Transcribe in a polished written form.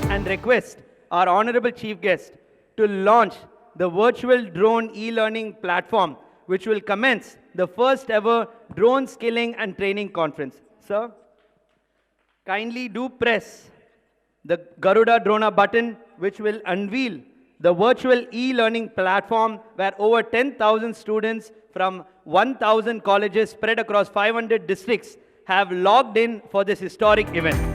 And request our Honorable Chief Guest to launch the virtual drone e-learning platform, which will commence the first ever drone skilling and training conference. Sir, kindly do press the Garuda Drona button, which will unveil the virtual e-learning platform where over 10,000 students from 1,000 colleges spread across 500 districts have logged in for this historic event.